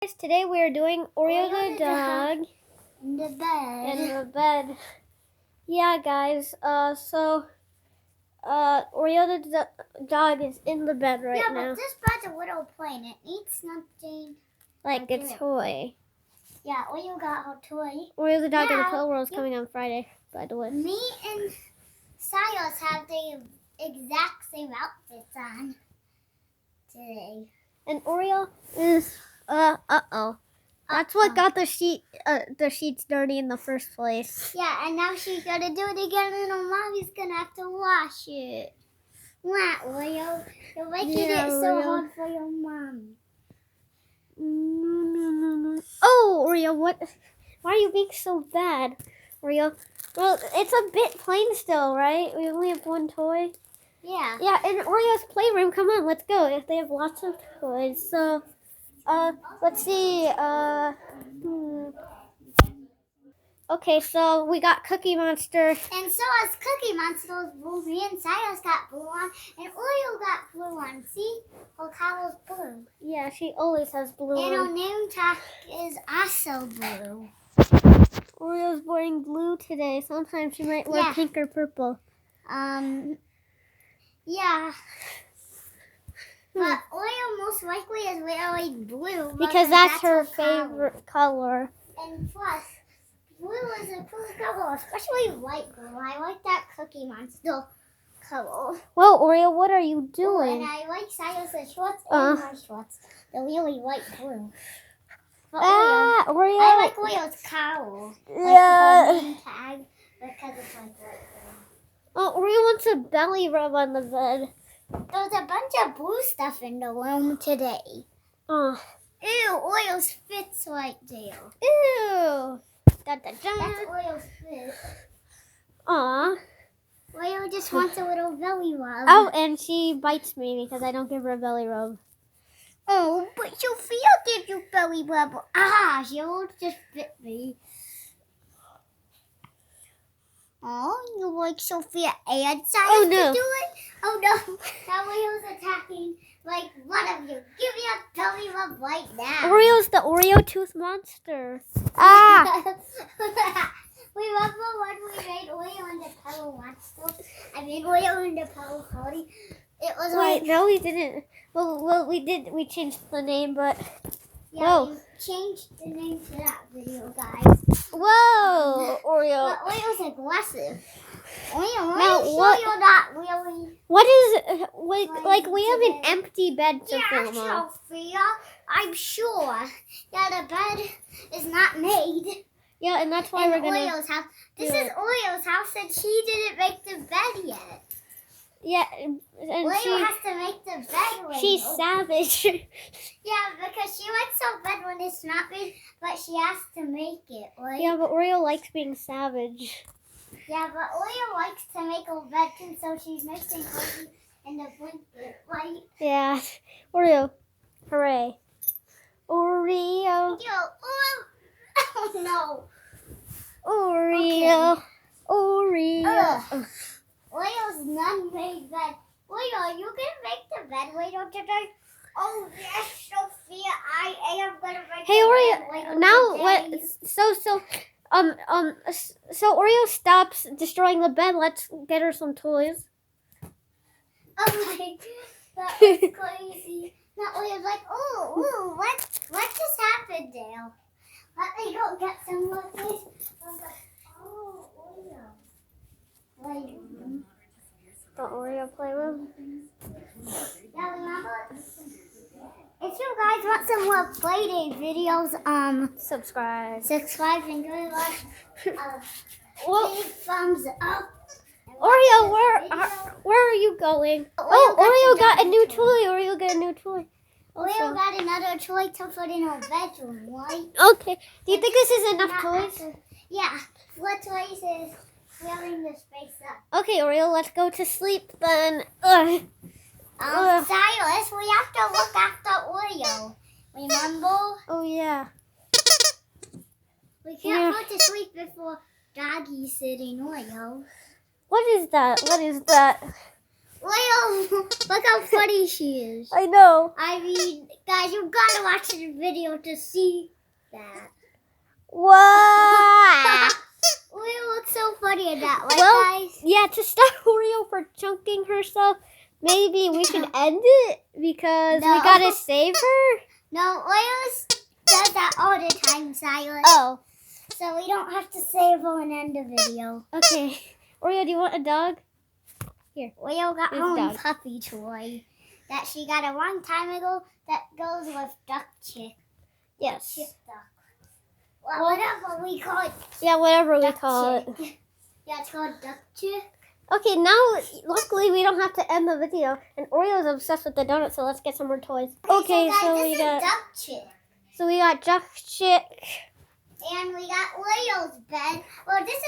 Today we are doing Oreo the Dog in the bed. in the bed. Yeah, guys. Oreo the Dog is in the bed right now. Yeah, but this bed's a little plain. It needs something like a toy. Yeah, Oreo got a toy. Oreo the Dog and the Now, Pill World is coming on Friday, by the way. Me and Silas have the exact same outfits on today. And Oreo is That's what got the sheets dirty in the first place. Yeah, and now she's gonna do it again, and her mommy's gonna have to wash it. Wow, Oreo, you're making it so hard for your mom. No. Oh, Oreo, what? Why are you being so bad, Oreo? Well, it's a bit plain still, right? We only have one toy. Yeah. Yeah, in Oreo's playroom. Come on, let's go. If they have lots of toys, so let's see. Okay, so we got Cookie Monster. And so as Cookie Monster's blue, me and Silas got blue on, and Oreo got blue on. See? Her collar's blue. Yeah, she always has blue and on. her name tag is also blue. Oreo's wearing blue today. Sometimes she might wear pink or purple. Yeah. But Oreo most likely is wearing blue. Because that's her favorite color. And plus, blue is a cool color, especially light blue. I like that Cookie Monster color. Well, Oreo, what are you doing? And I like Silas's shorts and my shorts. They're really light blue. But Oreo. I like Oreo's cowl. Yeah. Like the name tag because it's like light blue. Oh, Oreo wants a belly rub on the bed. There's a bunch of blue stuff in the room today. Oh. Ew, Oreo's fits right there. Ew. That's Oreo's fit. Aw. Oreo just wants a little belly rub. Oh, and she bites me because I don't give her a belly rub. Oh, but Sophia gave you belly rub. Ah, she won't just bit me. Oh, you like Sophia and Silas to do it? Oh no, now Oreo's attacking like one of you. Give me a belly rub right now. Oreo's the Oreo tooth monster. Ah! Remember when we made Oreo and the Pillow Monster? I made Oreo and the Pillow Party. It was Wait, no, we didn't. Well, we did. We changed the name, but yeah, we changed the name to that video, guys. Whoa, Oreo. But Oreo's aggressive. Oreo, now, you're not really. What is like? We have an empty bed to film on. Sophia, I'm sure that the bed is not made. Yeah, and that's why we're gonna. Oreo's house. This is Oreo's house, and she didn't make the bed yet. Yeah, and Oreo has to make the bed. She's savage. Yeah, because she likes her bed when it's not made, but she has to make it. Right? Yeah, but Oreo likes being savage. Yeah, but Oreo likes to make her bed too, so she's nice and cozy in the blanket, right? Yeah, Oreo, hooray! Oreo. Oh no. Oreo. Okay. Oreo. Oreo's non-made bed. Oreo, you can make the bed later today. Oh yes, Sophia, I am gonna make Hey, the Oreo. bed later Now today. So Oreo stops destroying the bed. Let's get her some toys. Okay, that was crazy. Now Oreo's like, ooh, what just happened, Dale? Let me go get some more toys. I was like, oh, Oreo. Playroom. The Oreo playroom. Yeah, remember? If you guys want some more Playdate videos, subscribe and give us big thumbs up. Oreo, where are you going? Oreo got a new toy. Oreo got a new toy. Oreo got another toy to put in her bedroom, right? Okay. Do you think this is enough toys? Yeah. What toys is filling the space up? Okay, Oreo, let's go to sleep then. Silas, we have to look after Oreo. Remember? Oh, yeah. We can't go to sleep before Doggy's sitting Oreo. What is that? Look how funny she is. I know. I mean, guys, you gotta watch the video to see that. Wow. Oreo looks so funny in that, right, Well, guys? yeah, to stop Oreo for chunking herself, maybe we should end it because we No. gotta save her. No, Oreo does that all the time, Silas. Oh, So we don't have to save her and end the video. okay. Oreo, do you want a dog? Here. Oreo got Here's her own dog. puppy toy that she got a long time ago that goes with duck chick. Yes. Chick duck. Well, whatever we call it. Yeah, whatever we Duck call it. chick. Yeah, it's called duck chick. Okay, now luckily we don't have to end the video, and Oreo's obsessed with the donut, so let's get some more toys. Okay, guys, so this we is got duck chick. Duck Chick. And we got Oreo's bed. Well, this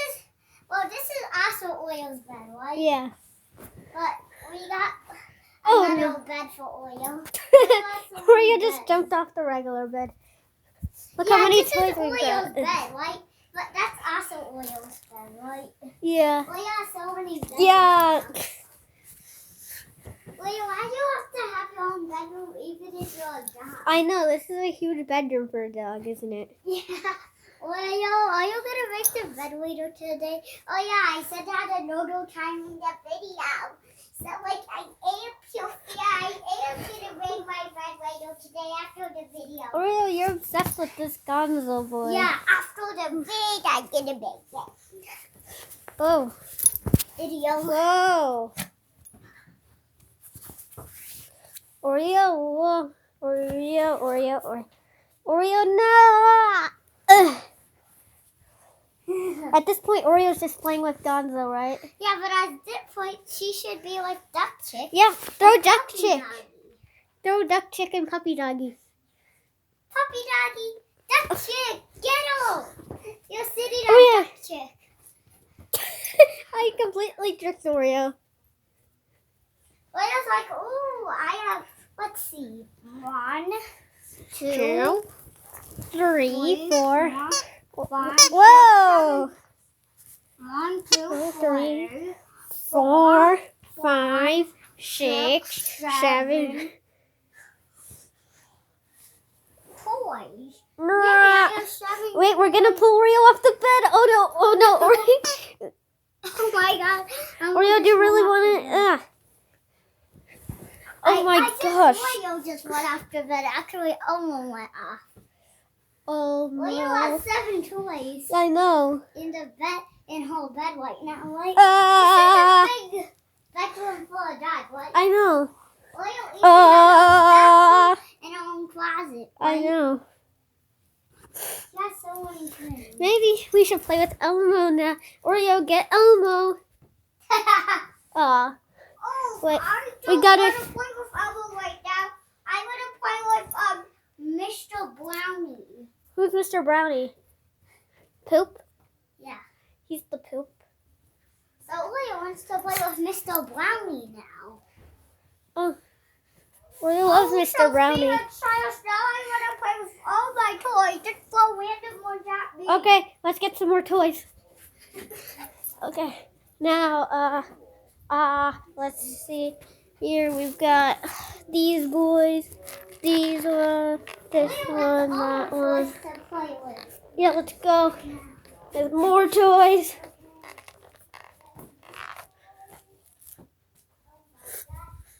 is also Oreo's bed, right? Yeah. But we got Oh, another no. bed for Oreo. Oreo just jumped off the regular bed. Look how many this toys is we've Oreo's got. bed, right? But that's also Oreo's bed, right? Yeah. Oreo has so many beds. Yeah. Oreo, why do you have to have your own bedroom even if you're a dog? I know, this is a huge bedroom for a dog, isn't it? Yeah. Oreo, are you gonna make the bed later today? Oh yeah, I said that a no time in the video. So like I am gonna make my bed later today after the video. Oreo, you're obsessed with this Gonzo boy. Yeah, after the video I'm gonna make it. Oh. Video. Whoa. Oreo, whoa. Oreo, no! Ugh. At this point, Oreo's just playing with Gonzo, right? Yeah, but at this point she should be like duck chick. Yeah, throw and Duck puppy Chick. doggy. Throw Duck Chick and Puppy Doggy. Puppy doggy, duck chick, get him! You're sitting Oh, on yeah. duck chick. I completely tricked Oreo. Oreo's like, ooh, I have, let's see, 1, 2, 2, 3, 4. 5, Whoa! 1, 2, 3, 4, 4, 5, 6, 7. toys. Nah. Yeah, I have 7 Wait, we're gonna pull Oreo off the bed. Oh no, Oreo. Oh my god. Oreo, do you really want it? Oh my gosh. Oreo just went off the bed. Actually, Elmo went off. Oh Oreo no. has 7 toys I know. in the bed, in her bed right now. Like, Uh, it's a big bedroom full of dogs. Like, I know. Oreo even has a bathroom and her own closet. I Like, know. she has so many things. Maybe we should play with Elmo now. Oreo, get Elmo. Aw. Oh, Wait, I we don't gotta- want to play with Elmo right now. I want to play with Mr. Brownie. Who's Mr. Brownie? Poop? Yeah. He's the poop. So Oreo wants to play with Mr. Brownie now. Oh. Oreo loves Mr. Brownie. Now I want to play with all my toys. Just throw random ones at me. Okay, let's get some more toys. Okay. Now, let's see. Here we've got these boys, these one, this one, that one. To play with. Yeah, let's go. There's more toys.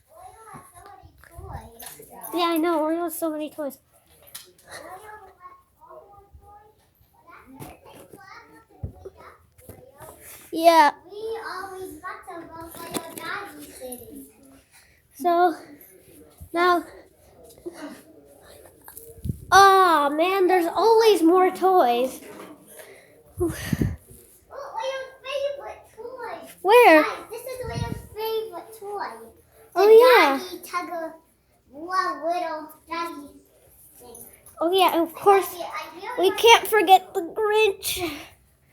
Oreo has so many toys. Yeah, I know. Oreo has so many toys. Yeah. We always got to go play with doggy city. So now, oh man, there's always more toys. Oh, Leo's favorite toy. Where? Guys, this is Leo's favorite toy. Oh, The yeah. doggy tugger, little doggy thing. Oh yeah, and of course I we really can't forget the Grinch.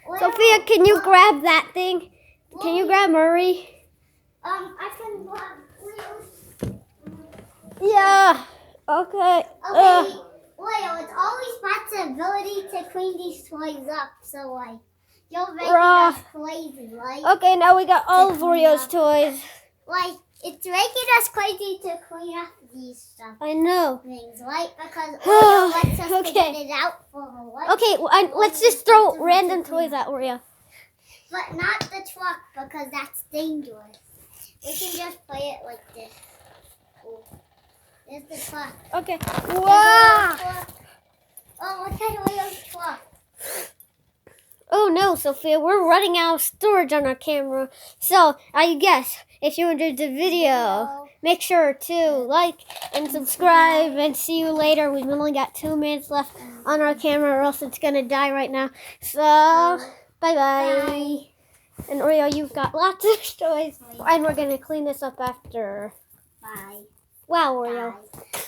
like Sophia, can you grab that thing? Can you grab Murray? I can grab Leo's. Yeah. Okay. Okay, Leo, it's always responsibility to clean these toys up. So like, you're making Rah. us crazy, right? Okay, now we got all of Oreo's toys. Like It's making us crazy to clean up these stuff. I know. Things, right? Because Oreo lets us to Okay. get it out for a while. Okay, let's just throw random toys at Oreo. But not the truck because that's dangerous. We can just play it like this. Ooh. There's the truck. Okay. There's Wow. Oreo's truck. Oh, look at Oreo's truck. Oh no, Sophia, we're running out of storage on our camera. So, I guess, if you enjoyed the video, make sure to like and subscribe and see you later. We've only got 2 minutes left on our camera or else it's going to die right now. So, bye-bye. Bye. And Oreo, you've got lots of toys. And we're going to clean this up after. Bye. Wow, Oreo. Bye.